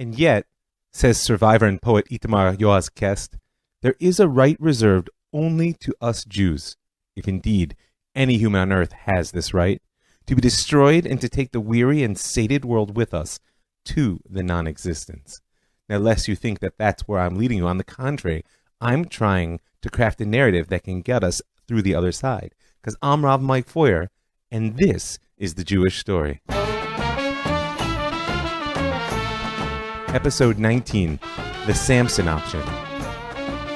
And yet, says survivor and poet Itamar Yoaz Kest, there is a right reserved only to us Jews, if indeed any human on earth has this right, to be destroyed and to take the weary and sated world with us to the non-existence. Now, lest you think that that's where I'm leading you, on the contrary, I'm trying to craft a narrative that can get us through the other side. Because I'm Rav Mike Foyer, and this is the Jewish Story. Episode 19, The Samson Option.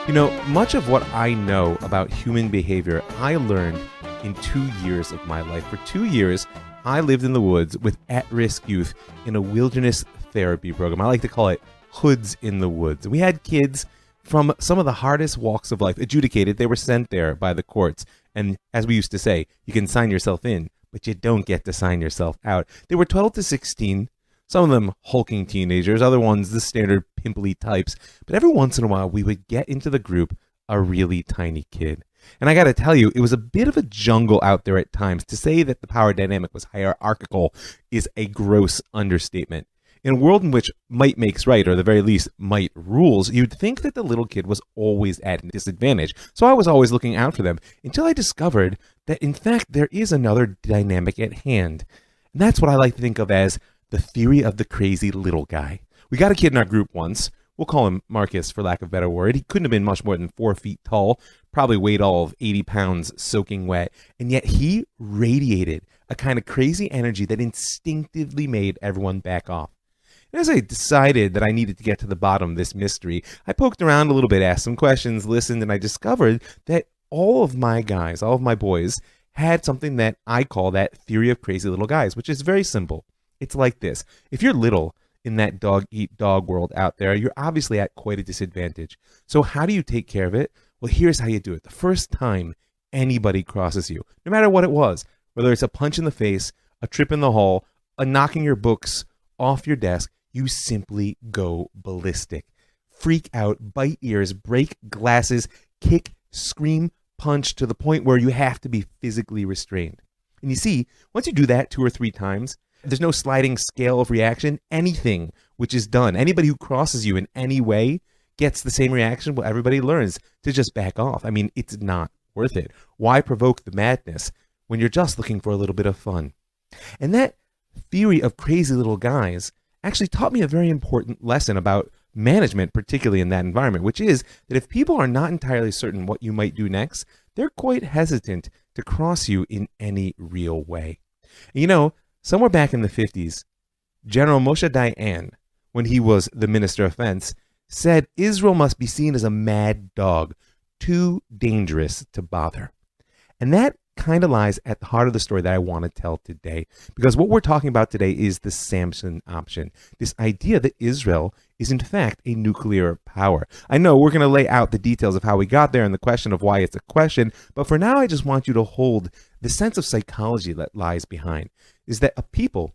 You know, much of what I know about human behavior, I learned in 2 years of my life. For 2 years, I lived in the woods with at-risk youth in a wilderness therapy program. I like to call it Hoods in the Woods. We had kids from some of the hardest walks of life adjudicated. They were sent there by the courts. And as we used to say, you can sign yourself in, but you don't get to sign yourself out. They were 12 to 16. Some of them hulking teenagers, other ones the standard pimply types. But every once in a while, we would get into the group a really tiny kid. And I got to tell you, it was a bit of a jungle out there at times. To say that the power dynamic was hierarchical is a gross understatement. In a world in which might makes right, or the very least might rules, you'd think that the little kid was always at a disadvantage. So I was always looking out for them until I discovered that, in fact, there is another dynamic at hand. And that's what I like to think of as the theory of the crazy little guy. We got a kid in our group once. We'll call him Marcus, for lack of a better word. He couldn't have been much more than 4 feet tall, probably weighed all of 80 pounds soaking wet, and yet he radiated a kind of crazy energy that instinctively made everyone back off. And as I decided that I needed to get to the bottom of this mystery, I poked around a little bit, asked some questions, listened, and I discovered that all of my guys, all of my boys, had something that I call that theory of crazy little guys, which is very simple. It's like this. If you're little in that dog-eat-dog world out there, you're obviously at quite a disadvantage. So how do you take care of it? Well, here's how you do it. The first time anybody crosses you, no matter what it was, whether it's a punch in the face, a trip in the hall, a knocking your books off your desk, you simply go ballistic. Freak out, bite ears, break glasses, kick, scream, punch to the point where you have to be physically restrained. And you see, once you do that 2 or 3 times, there's no sliding scale of reaction. Anything which is done, anybody who crosses you in any way gets the same reaction. Well, everybody learns to just back off. I mean, it's not worth it. Why provoke the madness when you're just looking for a little bit of fun? And that theory of crazy little guys actually taught me a very important lesson about management, particularly in that environment, which is that if people are not entirely certain what you might do next, they're quite hesitant to cross you in any real way. You know, somewhere back in the 50s, General Moshe Dayan, when he was the Minister of Defense, said Israel must be seen as a mad dog, too dangerous to bother. And that kind of lies at the heart of the story that I want to tell today. Because what we're talking about today is the Samson option. This idea that Israel is in fact a nuclear power. I know we're going to lay out the details of how we got there and the question of why it's a question, but for now I just want you to hold the sense of psychology that lies behind. Is that a people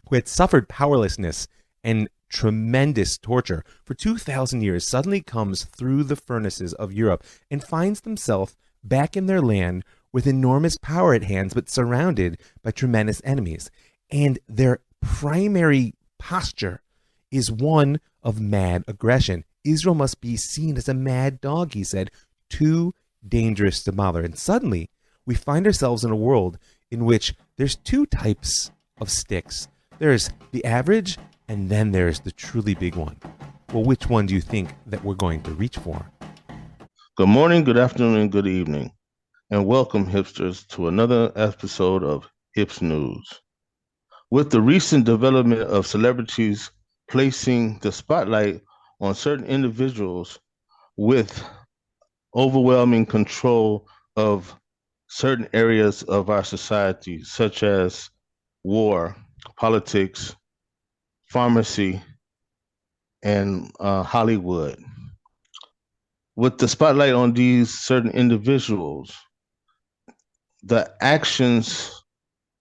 who had suffered powerlessness and tremendous torture for 2,000 years suddenly comes through the furnaces of Europe and finds themselves back in their land with enormous power at hands, but surrounded by tremendous enemies. And their primary posture is one of mad aggression. Israel must be seen as a mad dog, he said, too dangerous to bother. And suddenly, we find ourselves in a world in which there's 2 types of sticks. There's the average, and then there's the truly big one. Well, which one do you think that we're going to reach for? Good morning, good afternoon, and good evening. And welcome, hipsters, to another episode of Hips News. With the recent development of celebrities placing the spotlight on certain individuals with overwhelming control of certain areas of our society, such as war, politics, pharmacy, and Hollywood. With the spotlight on these certain individuals, the actions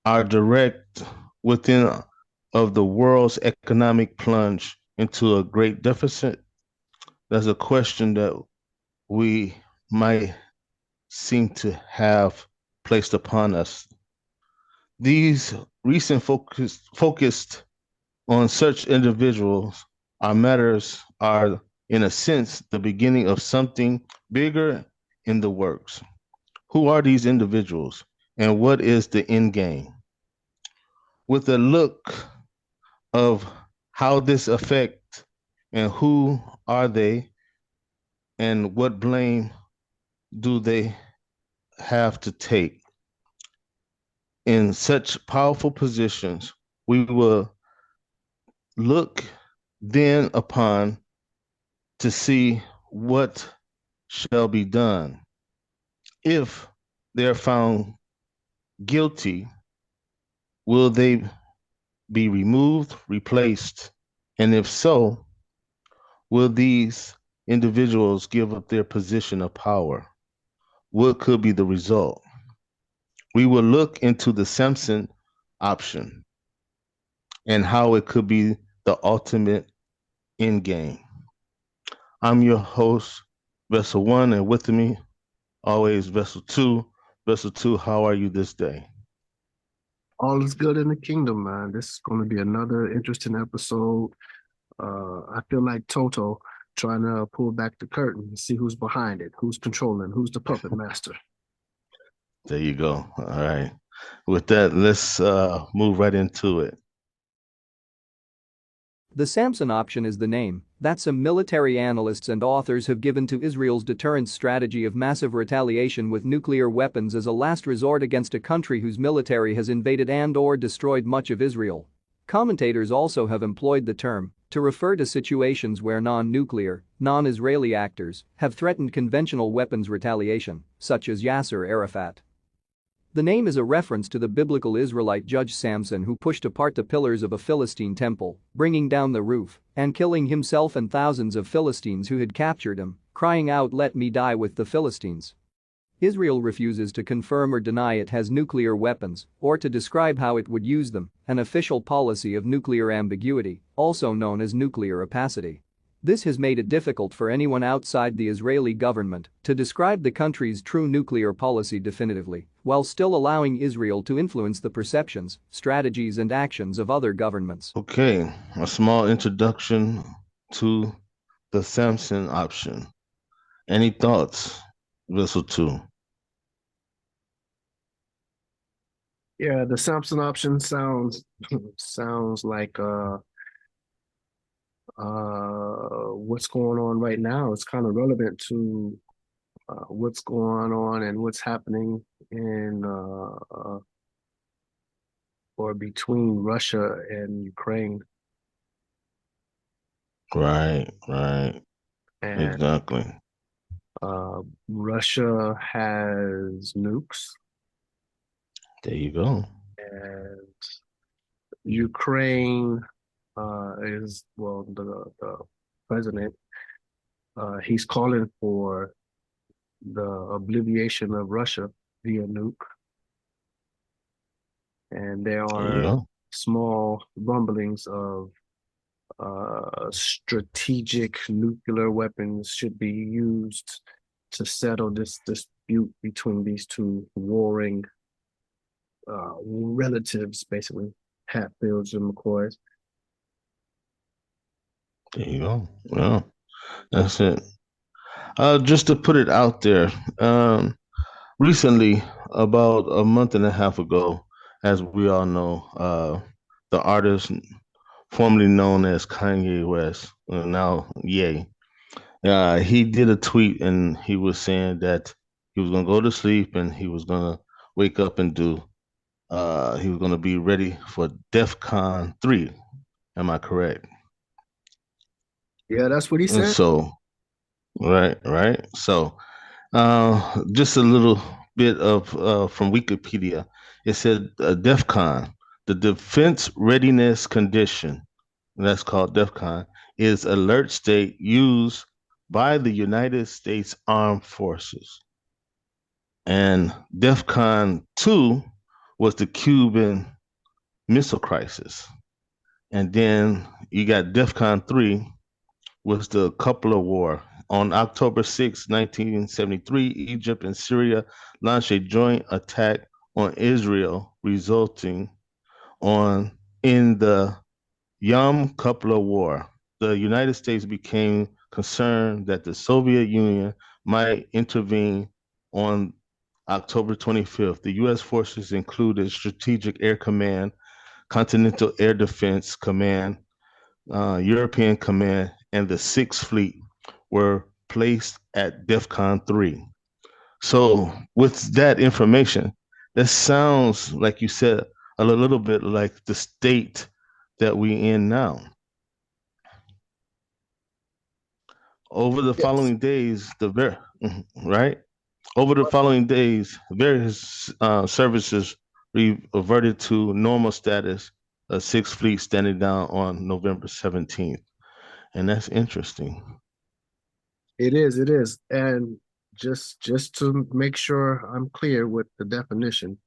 are direct within of the world's economic plunge into a great deficit. That's a question that we might seem to have placed upon us. These recent focused on such individuals Our matters are, in a sense, the beginning of something bigger in the works. Who are these individuals and what is the end game? With a look of how this affects and who are they and what blame do they have to take in such powerful positions, we will look then upon to see what shall be done. If they are found guilty, will they be removed, replaced? And if so, will these individuals give up their position of power? What could be the result? We will look into the Samson option and how it could be the ultimate end game. I'm your host, Vessel One, and with me, always Vessel Two. Vessel Two, how are you this day? All is good in the kingdom, man. This is going to be another interesting episode. I feel like Toto trying to pull back the curtain and see who's behind it, who's controlling, who's the puppet master. There you go. All right. With that, let's move right into it. The Samson Option is the name that some military analysts and authors have given to Israel's deterrence strategy of massive retaliation with nuclear weapons as a last resort against a country whose military has invaded and/or destroyed much of Israel. Commentators also have employed the term to refer to situations where non-nuclear, non-Israeli actors have threatened conventional weapons retaliation, such as Yasser Arafat. The name is a reference to the biblical Israelite judge Samson who pushed apart the pillars of a Philistine temple, bringing down the roof and killing himself and thousands of Philistines who had captured him, crying out, "Let me die with the Philistines." Israel refuses to confirm or deny it has nuclear weapons or to describe how it would use them, an official policy of nuclear ambiguity, also known as nuclear opacity. This has made it difficult for anyone outside the Israeli government to describe the country's true nuclear policy definitively, while still allowing Israel to influence the perceptions, strategies, and actions of other governments. Okay, a small introduction to the Samson option. Any thoughts, Vessel Two? Yeah, the Samson option sounds like what's going on right now. It's kind of relevant to what's going on and what's happening in or between Russia and Ukraine. Right, And exactly. Russia has nukes, There you go. and Ukraine is, well, the president, he's calling for the obliviation of Russia via nuke. And there There you are go. small rumblings of strategic nuclear weapons should be used to settle this dispute between these two warring relatives, basically, Hatfields and McCoys. There you go. Yeah, that's it. Just to put it out there, recently, about a month and a half ago, as we all know, the artist formerly known as Kanye West, now Ye, he did a tweet and he was saying that he was gonna go to sleep and he was gonna wake up and do. He was gonna be ready for DEF CON 3. Am I correct? Yeah, that's what he And said. so, right. So, just a little bit of from Wikipedia. It said DEF CON, the Defense Readiness Condition, that's called DEF CON, is alert state used by the United States Armed Forces. And DEF CON 2 was the Cuban Missile Crisis. And then you got DEF CON 3 was the Coupler War. On October 6, 1973, Egypt and Syria launched a joint attack on Israel, resulting in the Yom Kippur War. the United States became concerned that the Soviet Union might intervene on October 25th. The U.S. forces included Strategic Air Command, Continental Air Defense Command, European Command, and the Sixth Fleet were placed at DEFCON 3. So, with that information, that sounds like you said a little bit like the state that we in now. Over the Yes. following days, right. Over the following days, various services reverted to normal status. Sixth Fleet standing down on November 17th, and that's interesting. It is, it is. And just to make sure I'm clear with the definition,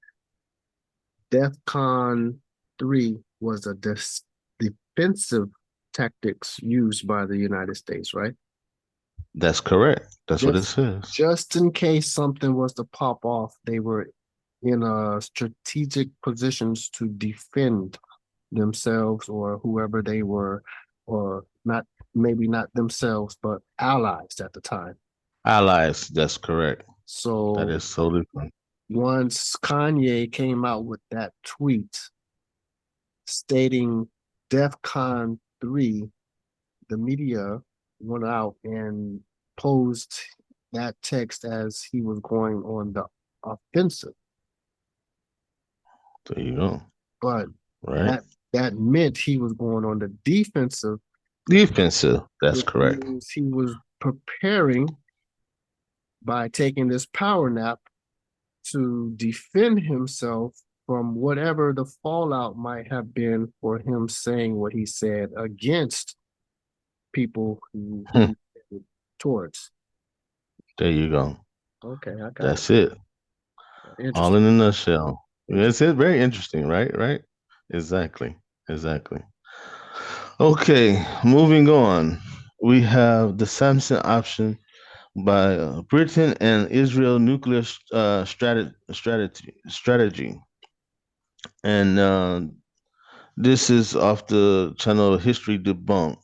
DEFCON 3 was a defensive tactics used by the United States, right? That's correct. That's what it Just says. just in case something was to pop off, they were in a strategic positions to defend themselves or whoever they were, or not, maybe not themselves, but allies at the time. Allies. That's correct. That So is so different. once Kanye came out with that tweet stating DEFCON 3, the media went out and posed that text as he was going on the offensive. There you go. But Right. that meant he was going on the defensive. Defensive. That's which correct. means he was preparing by taking this power nap to defend himself from whatever the fallout might have been for him saying what he said against people who he said towards. There you go. Okay, I got That's it. All interesting. in a nutshell. It's very interesting, right? Right? Exactly. Exactly. Okay, moving on. We have the Samson Option by Britain and Israel nuclear strategy. And this is off the channel History Debunked.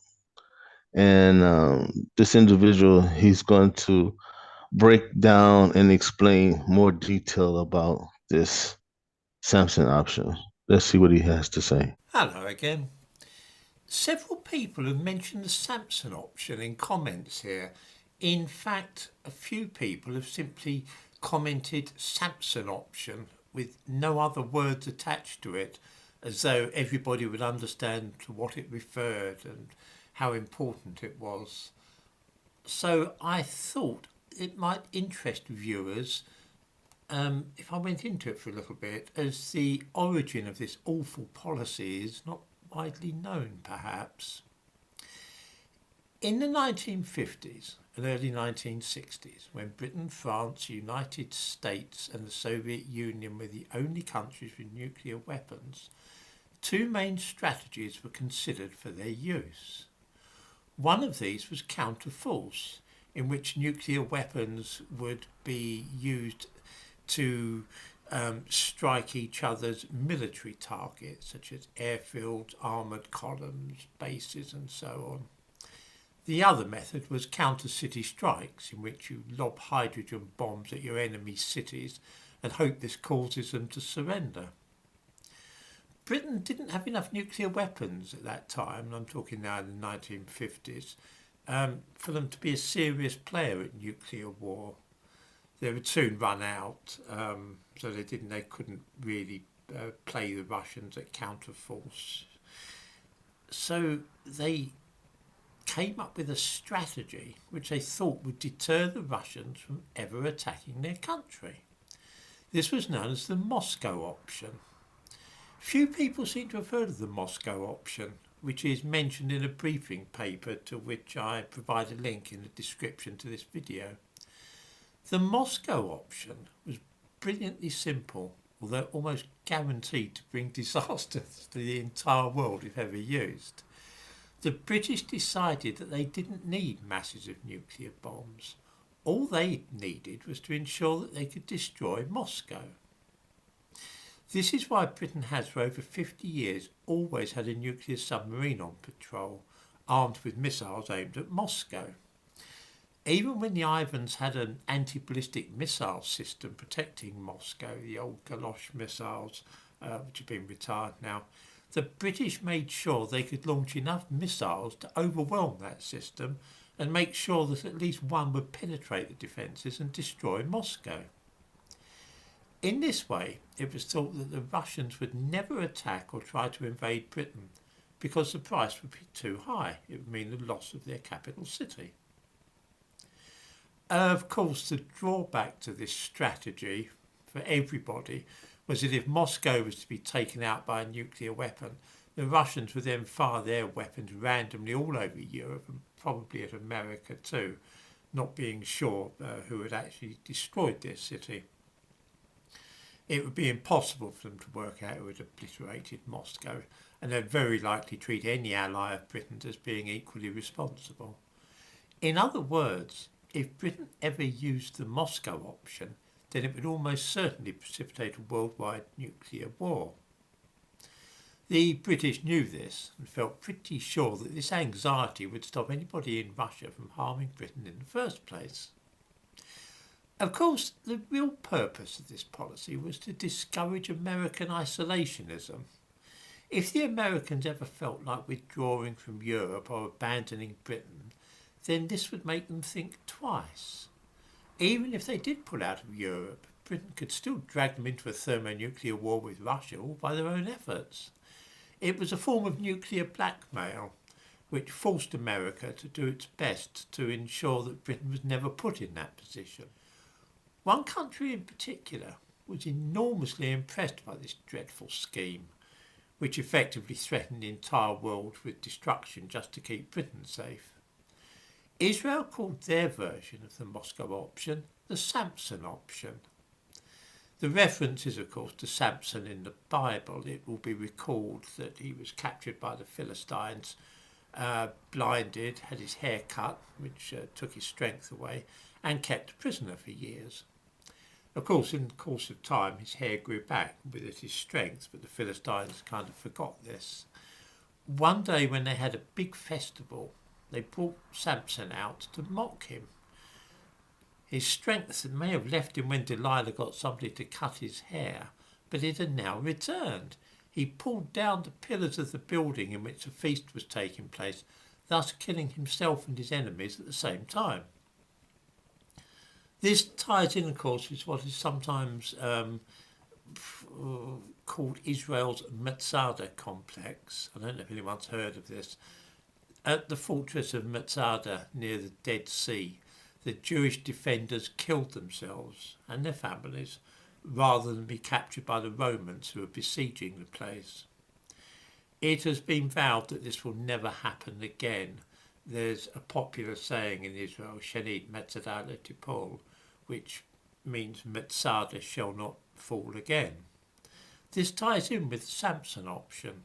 And this individual, he's going to break down and explain more detail about this Samson Option. Let's see what he has to say. Hello again. Several people have mentioned the Samson option in comments here. In fact, a few people have simply commented Samson option with no other words attached to it, as though everybody would understand to what it referred and how important it was. So I thought it might interest viewers if I went into it for a little bit, as the origin of this awful policy is not widely known, perhaps. In the 1950s and early 1960s, when Britain, France, United States and the Soviet Union were the only countries with nuclear weapons, two main strategies were considered for their use. One of these was counter-force, in which nuclear weapons would be used to strike each other's military targets, such as airfields, armoured columns, bases and so on. The other method was counter-city strikes, in which you lob hydrogen bombs at your enemy's cities and hope this causes them to surrender. Britain didn't have enough nuclear weapons at that time, and I'm talking now in the 1950s, for them to be a serious player at nuclear war. They would soon run out, so they couldn't really play the Russians at counter-force. So they came up with a strategy which they thought would deter the Russians from ever attacking their country. This was known as the Moscow Option. Few people seem to have heard of the Moscow Option, which is mentioned in a briefing paper to which I provide a link in the description to this video. The Moscow Option was brilliantly simple, although almost guaranteed to bring disaster to the entire world if ever used. The British decided that they didn't need masses of nuclear bombs. All they needed was to ensure that they could destroy Moscow. This is why Britain has for over 50 years always had a nuclear submarine on patrol, armed with missiles aimed at Moscow. Even when the Ivans had an anti-ballistic missile system protecting Moscow, the old Galosh missiles, which have been retired now, the British made sure they could launch enough missiles to overwhelm that system and make sure that at least one would penetrate the defences and destroy Moscow. In this way, it was thought that the Russians would never attack or try to invade Britain because the price would be too high. It would mean the loss of their capital city. Of course, the drawback to this strategy for everybody was that if Moscow was to be taken out by a nuclear weapon, the Russians would then fire their weapons randomly all over Europe and probably at America too, not being sure who had actually destroyed their city. It would be impossible for them to work out who had obliterated Moscow, and they'd very likely treat any ally of Britain as being equally responsible. In other words, if Britain ever used the Moscow option, then it would almost certainly precipitate a worldwide nuclear war. The British knew this and felt pretty sure that this anxiety would stop anybody in Russia from harming Britain in the first place. Of course, the real purpose of this policy was to discourage American isolationism. If the Americans ever felt like withdrawing from Europe or abandoning Britain, then this would make them think twice. Even if they did pull out of Europe, Britain could still drag them into a thermonuclear war with Russia all by their own efforts. It was a form of nuclear blackmail, which forced America to do its best to ensure that Britain was never put in that position. One country in particular was enormously impressed by this dreadful scheme, which effectively threatened the entire world with destruction just to keep Britain safe. Israel called their version of the Moscow option the Samson Option. The reference is, of course, to Samson in the Bible. It will be recalled that he was captured by the Philistines, blinded, had his hair cut, which took his strength away, and kept a prisoner for years. Of course, in the course of time, his hair grew back with it his strength, but the Philistines kind of forgot this. One day when they had a big festival, they brought Samson out to mock him. His strength may have left him when Delilah got somebody to cut his hair, but it had now returned. He pulled down the pillars of the building in which the feast was taking place, thus killing himself and his enemies at the same time. This ties in, of course, with what is sometimes called Israel's Masada complex. I don't know if anyone's heard of this. At the fortress of Masada near the Dead Sea, the Jewish defenders killed themselves and their families rather than be captured by the Romans who were besieging the place. It has been vowed that this will never happen again. There's a popular saying in Israel, Shenid Masada Letipol, which means Masada shall not fall again. This ties in with the Samson option,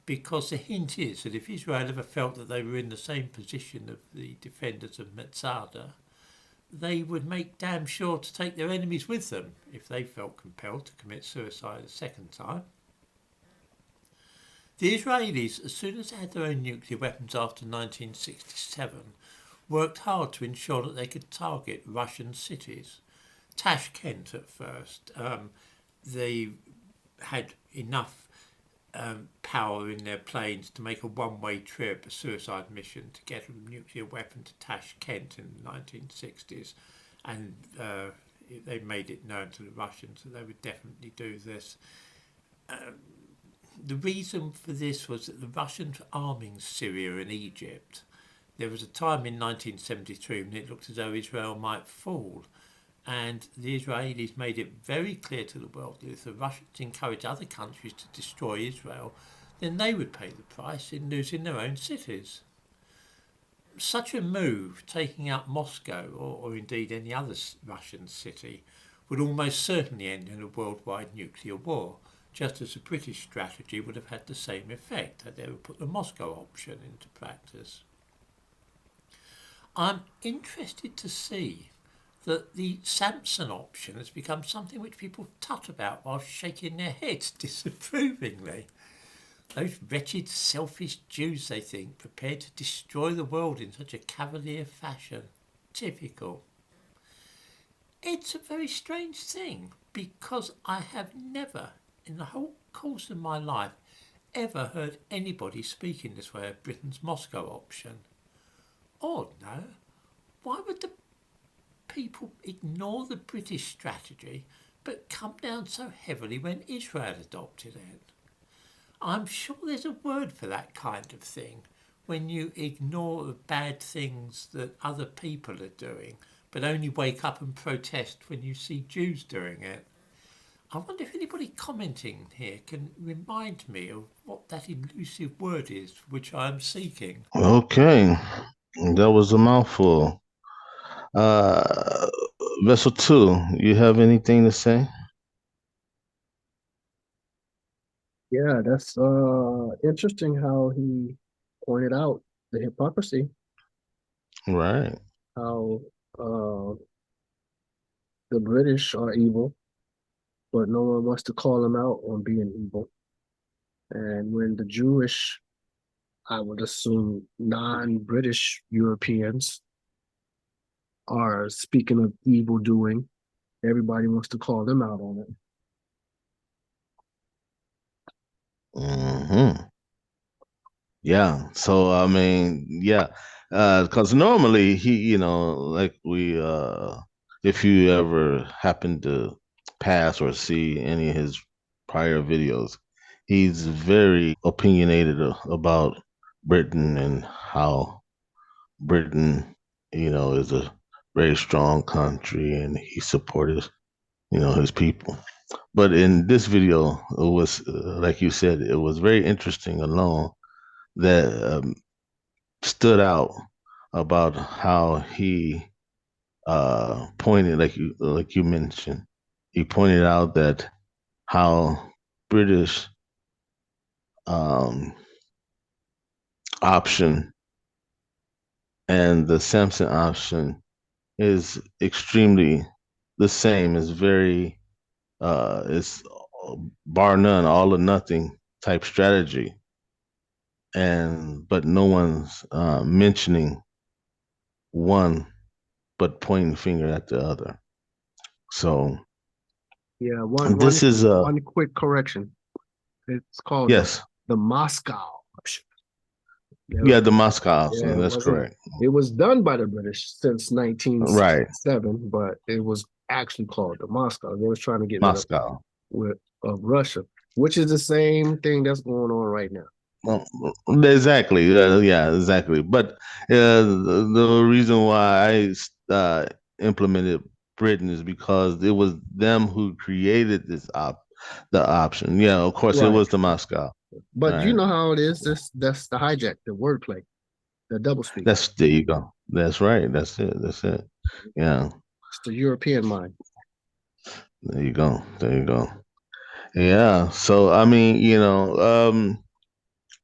because the hint is that if Israel ever felt that they were in the same position of the defenders of Masada, they would make damn sure to take their enemies with them if they felt compelled to commit suicide a second time. The Israelis, as soon as they had their own nuclear weapons after 1967, worked hard to ensure that they could target Russian cities. Tashkent at first, they had enough power in their planes to make a one-way trip, a suicide mission, to get a nuclear weapon to Tashkent in the 1960s, and they made it known to the Russians that they would definitely do this. The reason for this was that the Russians were arming Syria and Egypt. There was a time in 1973 when it looked as though Israel might fall, and the Israelis made it very clear to the world that if the Russians encouraged other countries to destroy Israel, then they would pay the price in losing their own cities. Such a move, taking out Moscow or indeed any other Russian city, would almost certainly end in a worldwide nuclear war, just as the British strategy would have had the same effect had they ever put the Moscow option into practice. I'm interested to see that the Samson option has become something which people tut about while shaking their heads disapprovingly. Those wretched, selfish Jews, they think, prepared to destroy the world in such a cavalier fashion. Typical. It's a very strange thing because I have never, in the whole course of my life, ever heard anybody speak in this way of Britain's Moscow option. Odd, no? Why would the people ignore the British strategy but come down so heavily when Israel adopted it? I'm sure there's a word for that kind of thing when you ignore the bad things that other people are doing but only wake up and protest when you see Jews doing it. I wonder if anybody commenting here can remind me of what that elusive word is for which I am seeking. Okay, that was a mouthful. Uh, Vessel 2, you have anything to say? Yeah, that's interesting how he pointed out the hypocrisy, Right. how uh the British are evil, but no one wants to call them out on being evil. And when the Jewish, I would assume non-British Europeans are speaking of evil doing, everybody wants to call them out on it. Hmm. Yeah. So I mean, yeah, because normally like if you ever happen to pass or see any of his prior videos, he's very opinionated about Britain and how Britain, is a very strong country and he supported, his people. But in this video, it was like you said, it was very interesting alone that stood out about how he pointed, like you mentioned, he pointed out that how British um, option and the Samson option is extremely the same. Is very it's bar none, all or nothing type strategy, and but no one's mentioning one, but pointing finger at the other. So Yeah, one one this is one quick correction. It's called yes, the Moscow option. Yeah, yeah, the Moscow yeah, option. it That's wasn't. correct. It was done by the British since Right, 1967, but it was actually called the Moscow. They was trying to get rid of Moscow. Russia, which is the same thing that's going on right now. Well, exactly. Yeah, exactly. But the reason why I implemented Britain is because it was them who created the option. Yeah, of course, it Right. was the Moscow. But you Right. know how it is. That's the hijack, the wordplay, the doublespeak. There you go. That's right. That's it. That's it. Yeah. It's the European mind. There you go. There you go. Yeah. So I mean,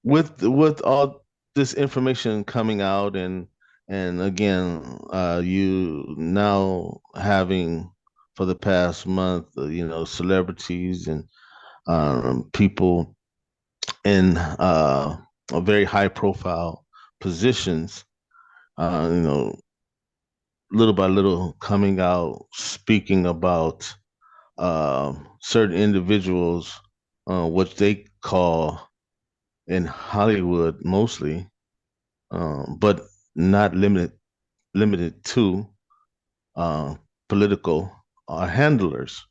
with all this information coming out and again, you now having for the past month, celebrities and people in very high profile positions, little by little coming out speaking about certain individuals, what they call in Hollywood mostly, but not limited to uh, political handlers.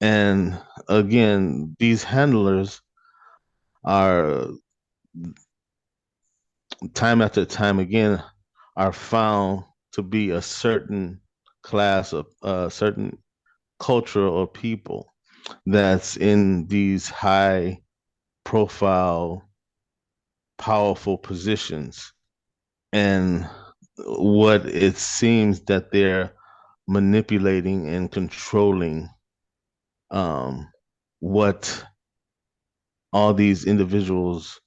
And again, these handlers are time after time again are found to be a certain class of certain culture or people that's in these high profile, powerful positions. And what it seems that they're manipulating and controlling um, what all these individuals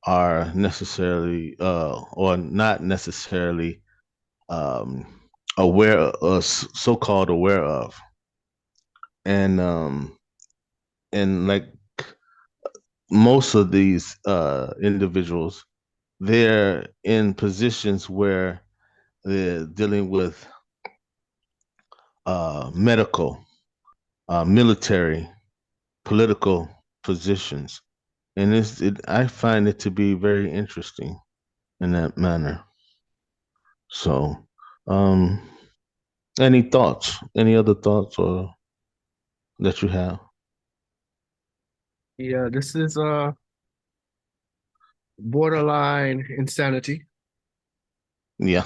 are necessarily or not necessarily um, aware of, so-called aware of. And like most of these individuals, they're in positions where they're dealing with medical, military, political positions, and I find it to be very interesting in that manner. So, um, any thoughts? Any other thoughts or that you have? Yeah, this is borderline insanity. Yeah,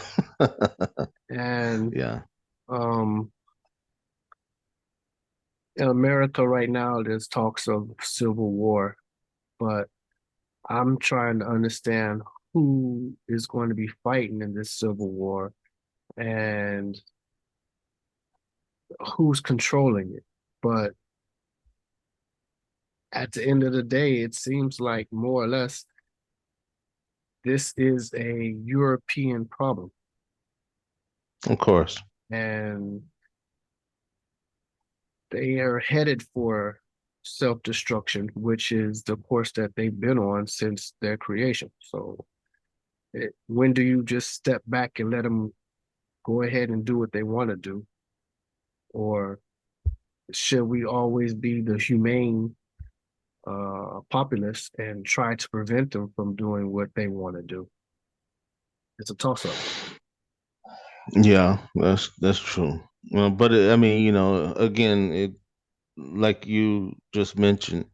And yeah, um in America right now there's talks of civil war, but I'm trying to understand who is going to be fighting in this civil war and who's controlling it. But at the end of the day, it seems like more or less this is a European problem. of course. And they are headed for self-destruction, which is the course that they've been on since their creation. So when do you just step back and let them go ahead and do what they want to do? Or should we always be the humane populace and try to prevent them from doing what they want to do? It's a toss-up. Yeah, that's true. But I mean, again, like you just mentioned,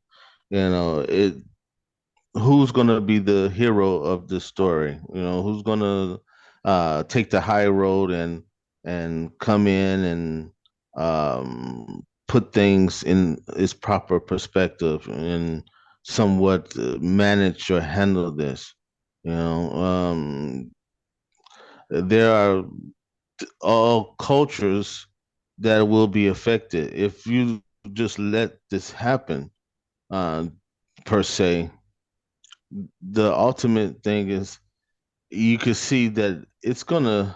it who's gonna be the hero of this story? Who's gonna take the high road and come in and put things in its proper perspective and somewhat manage or handle this. There are all cultures that will be affected if you just let this happen. Uh, per se, the ultimate thing is you can see that it's gonna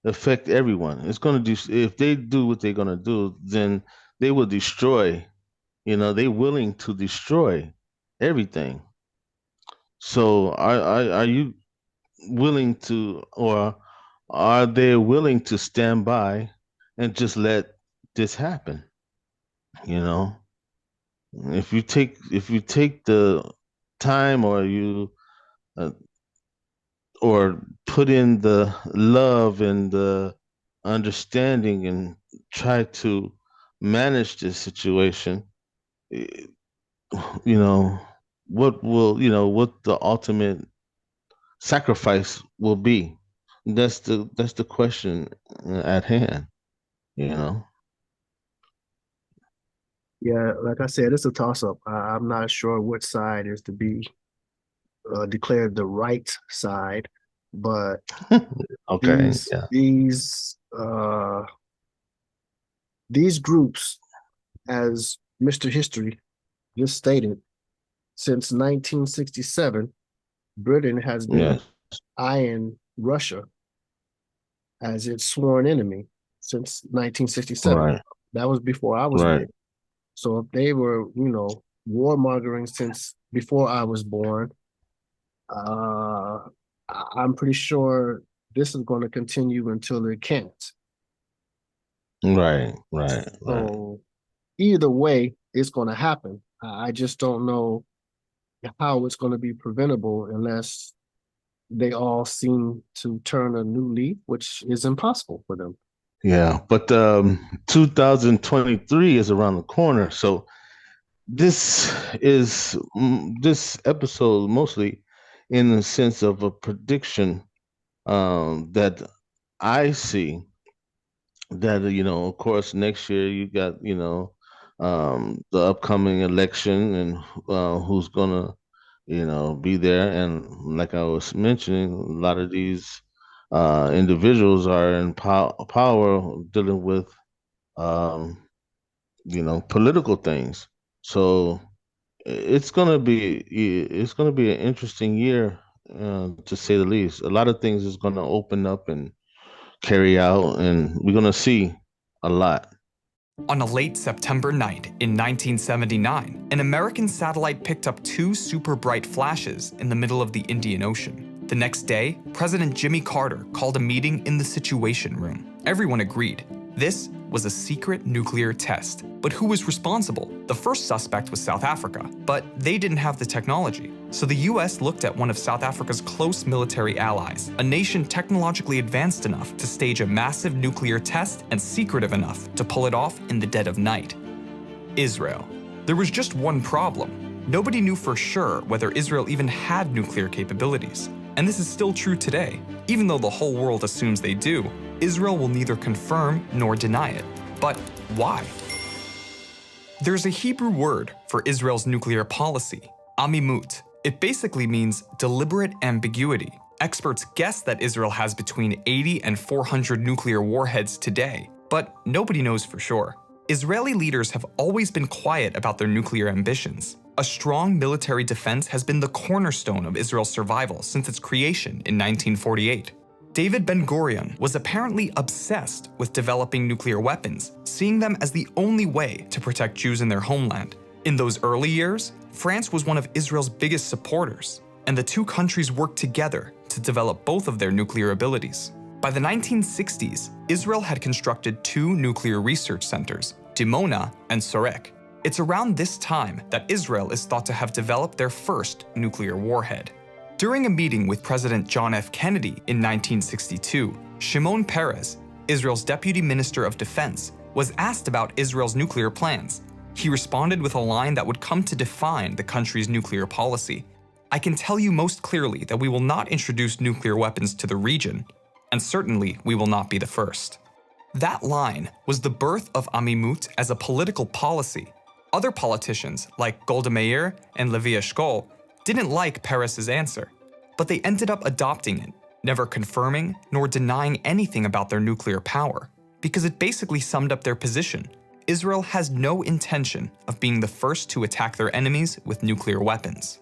affect everyone. It's gonna do if they do what they're gonna do, then they will destroy. They're willing to destroy everything. So are you willing to, or are they willing to stand by and just let this happen? You know, if you take the time, uh, or put in the love and the understanding and try to manage this situation, eh, you know, what the ultimate sacrifice will be. That's the question at hand, you know. Yeah, like I said, it's a toss-up. I'm not sure which side is to be declared the right side, but Okay, these yeah. these uh, these groups, as Mr. History just stated, since 1967, Britain has been Yes. eyeing Russia as its sworn enemy since 1967. Right. That was before I was Right. born. So if they were, warmongering since before I was born, uh, I'm pretty sure this is going to continue until it can't. Right. Right. Right. So either way, it's going to happen. I just don't know how it's going to be preventable unless they all seem to turn a new leaf, which is impossible for them. Yeah. But 2023 is around the corner, so this episode mostly in the sense of a prediction that I see that of course next year you got the upcoming election and who's gonna be there, and like I was mentioning, a lot of these individuals are in power dealing with um, political things. So it's gonna be an interesting year, to say the least. A lot of things is gonna open up and carry out, and we're gonna see a lot. On a late September night in 1979, an American satellite picked up two super bright flashes in the middle of the Indian Ocean. The next day, President Jimmy Carter called a meeting in the Situation Room. Everyone agreed. This was a secret nuclear test. But who was responsible? The first suspect was South Africa, but they didn't have the technology. So the US looked at one of South Africa's close military allies, a nation technologically advanced enough to stage a massive nuclear test and secretive enough to pull it off in the dead of night. Israel. There was just one problem. Nobody knew for sure whether Israel even had nuclear capabilities. And this is still true today. Even though the whole world assumes they do, Israel will neither confirm nor deny it. But why? There's a Hebrew word for Israel's nuclear policy, amimut. It basically means deliberate ambiguity. Experts guess that Israel has between 80 and 400 nuclear warheads today, but nobody knows for sure. Israeli leaders have always been quiet about their nuclear ambitions. A strong military defense has been the cornerstone of Israel's survival since its creation in 1948. David Ben-Gurion was apparently obsessed with developing nuclear weapons, seeing them as the only way to protect Jews in their homeland. In those early years, France was one of Israel's biggest supporters, and the two countries worked together to develop both of their nuclear abilities. By the 1960s, Israel had constructed two nuclear research centers, Dimona and Sorek. It's around this time that Israel is thought to have developed their first nuclear warhead. During a meeting with President John F. Kennedy in 1962, Shimon Peres, Israel's Deputy Minister of Defense, was asked about Israel's nuclear plans. He responded with a line that would come to define the country's nuclear policy. "I can tell you most clearly that we will not introduce nuclear weapons to the region, and certainly we will not be the first." That line was the birth of amimut as a political policy. Other politicians, like Golda Meir and Levi Eshkol, didn't like Peres's answer, but they ended up adopting it, never confirming nor denying anything about their nuclear power, because it basically summed up their position. Israel has no intention of being the first to attack their enemies with nuclear weapons.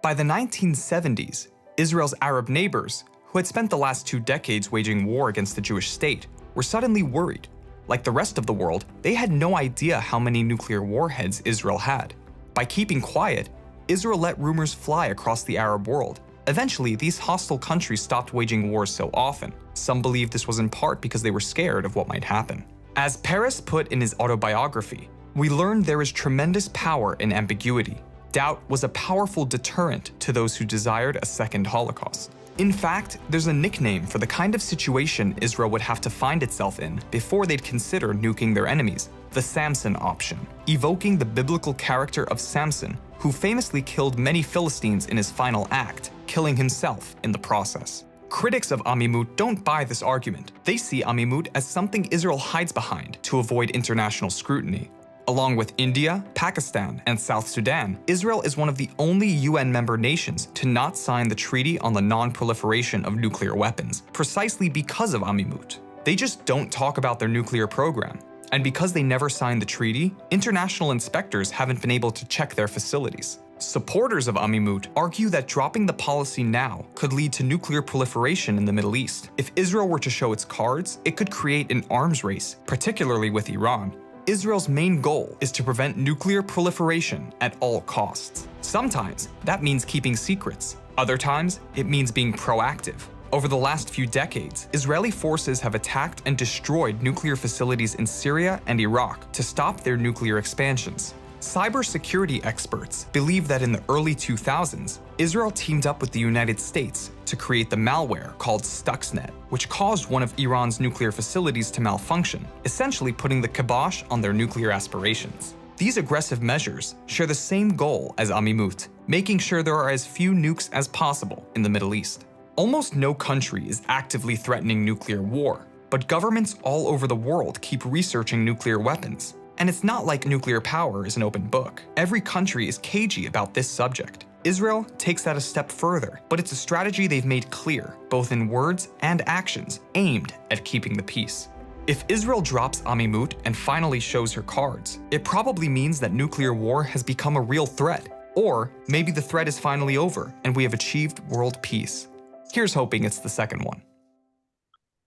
By the 1970s, Israel's Arab neighbors, who had spent the last 2 decades waging war against the Jewish state, were suddenly worried. Like the rest of the world, they had no idea how many nuclear warheads Israel had. By keeping quiet, Israel let rumors fly across the Arab world. Eventually, these hostile countries stopped waging wars so often. Some believe this was in part because they were scared of what might happen. As Peres put in his autobiography, "We learned there is tremendous power in ambiguity. Doubt was a powerful deterrent to those who desired a second Holocaust." In fact, there's a nickname for the kind of situation Israel would have to find itself in before they'd consider nuking their enemies: the Samson Option, evoking the biblical character of Samson, who famously killed many Philistines in his final act, killing himself in the process. Critics of amimut don't buy this argument. They see amimut as something Israel hides behind to avoid international scrutiny. Along with India, Pakistan, and South Sudan, Israel is one of the only UN member nations to not sign the Treaty on the Non-Proliferation of Nuclear Weapons, precisely because of amimut. They just don't talk about their nuclear program. And because they never signed the treaty, international inspectors haven't been able to check their facilities. Supporters of amimut argue that dropping the policy now could lead to nuclear proliferation in the Middle East. If Israel were to show its cards, it could create an arms race, particularly with Iran. Israel's main goal is to prevent nuclear proliferation at all costs. Sometimes that means keeping secrets. Other times, it means being proactive. Over the last few decades, Israeli forces have attacked and destroyed nuclear facilities in Syria and Iraq to stop their nuclear expansions. Cybersecurity experts believe that in the early 2000s, Israel teamed up with the United States to create the malware called Stuxnet, which caused one of Iran's nuclear facilities to malfunction, essentially putting the kibosh on their nuclear aspirations. These aggressive measures share the same goal as amimut, making sure there are as few nukes as possible in the Middle East. Almost no country is actively threatening nuclear war, but governments all over the world keep researching nuclear weapons. And it's not like nuclear power is an open book. Every country is cagey about this subject. Israel takes that a step further, but it's a strategy they've made clear, both in words and actions, aimed at keeping the peace. If Israel drops amimut and finally shows her cards, it probably means that nuclear war has become a real threat. Or maybe the threat is finally over and we have achieved world peace. Here's hoping it's the second one.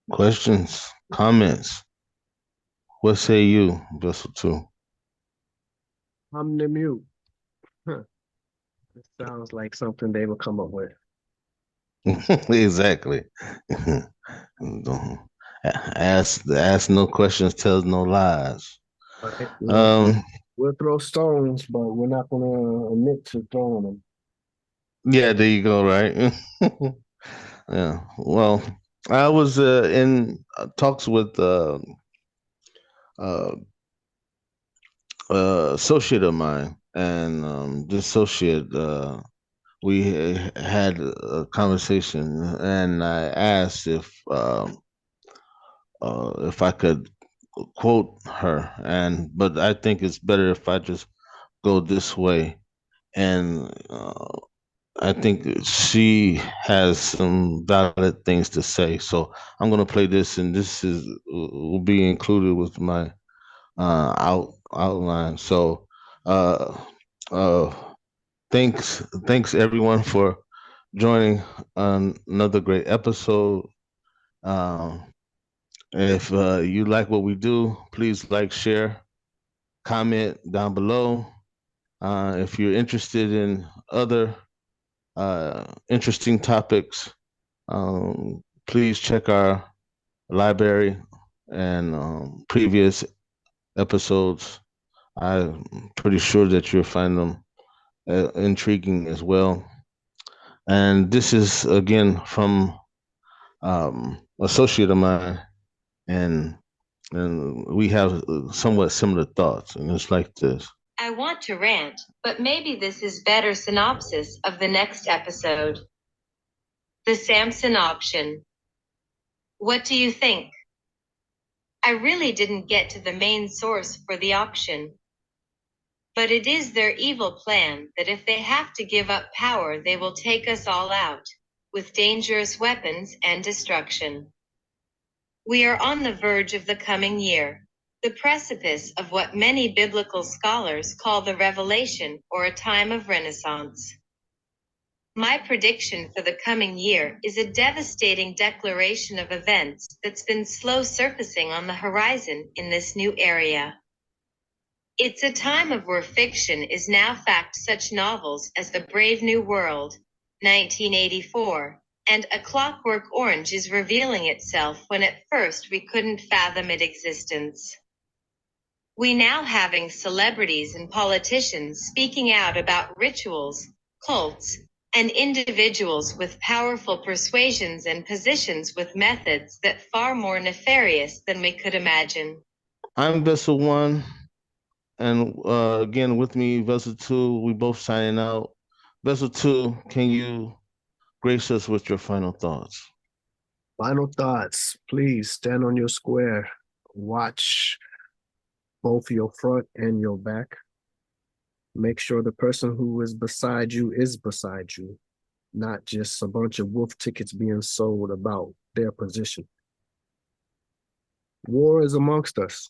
Questions, comments? What say you, Vessel 2? I'm the mute. Huh. It sounds like something they would come up with. Exactly. Don't- ask no questions, tells no lies. Right? Um, We'll throw stones, but we're not going to admit to throwing them. yeah, there you go, right? Yeah. Well, I was in talks with uh, associate of mine, and this associate, we had a conversation, and I asked if I could quote her, and but I think it's better if I just go this way, and I think she has some valid things to say. So I'm gonna play this, and this is will be included with my outline. So uh, uh, thanks everyone for joining another great episode. Um, if you like what we do, please like, share, comment down below. If you're interested in other interesting topics, please check our library and previous episodes. I'm pretty sure that you'll find them intriguing as well. And this is again from associate of mine, and we have somewhat similar thoughts, and it's like this. I want to rant, but maybe this is better synopsis of the next episode. The Samson Option. What do you think? I really didn't get to the main source for the option. But it is their evil plan that if they have to give up power, they will take us all out, with dangerous weapons and destruction. We are on the verge of the coming year, the precipice of what many biblical scholars call the revelation or a time of renaissance. My prediction for the coming year is a devastating declaration of events that's been slow surfacing on the horizon in this new area. It's a time of where fiction is now fact, such novels as The Brave New World, 1984, and A Clockwork Orange is revealing itself when at first we couldn't fathom its existence. We now having celebrities and politicians speaking out about rituals, cults, and individuals with powerful persuasions and positions with methods that far more nefarious than we could imagine. I'm Vessel 1, and again with me, Vessel 2, we both signing out. Vessel 2, can you grace us with your final thoughts? Final thoughts. Please stand on your square. Watch both your front and your back. Make sure the person who is beside you, not just a bunch of wolf tickets being sold about their position. War is amongst us.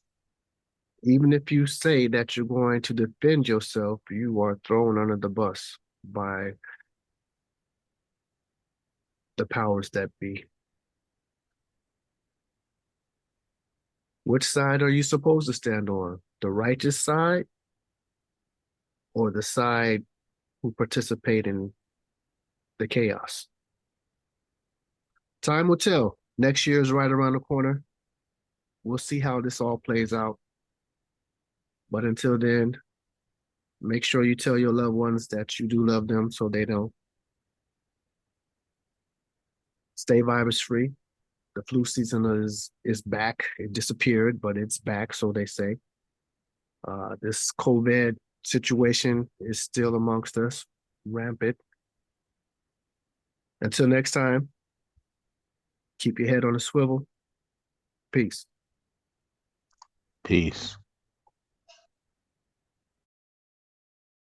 Even if you say that you're going to defend yourself, you are thrown under the bus by the powers that be. Which side are you supposed to stand on? The righteous side or the side who participate in the chaos? Time will tell. Next year is right around the corner. We'll see how this all plays out. But until then, make sure you tell your loved ones that you do love them so they don't. Stay virus free. The flu season is back. It disappeared, but it's back, so they say. This COVID situation is still amongst us, rampant. Until next time, keep your head on a swivel. Peace. Peace.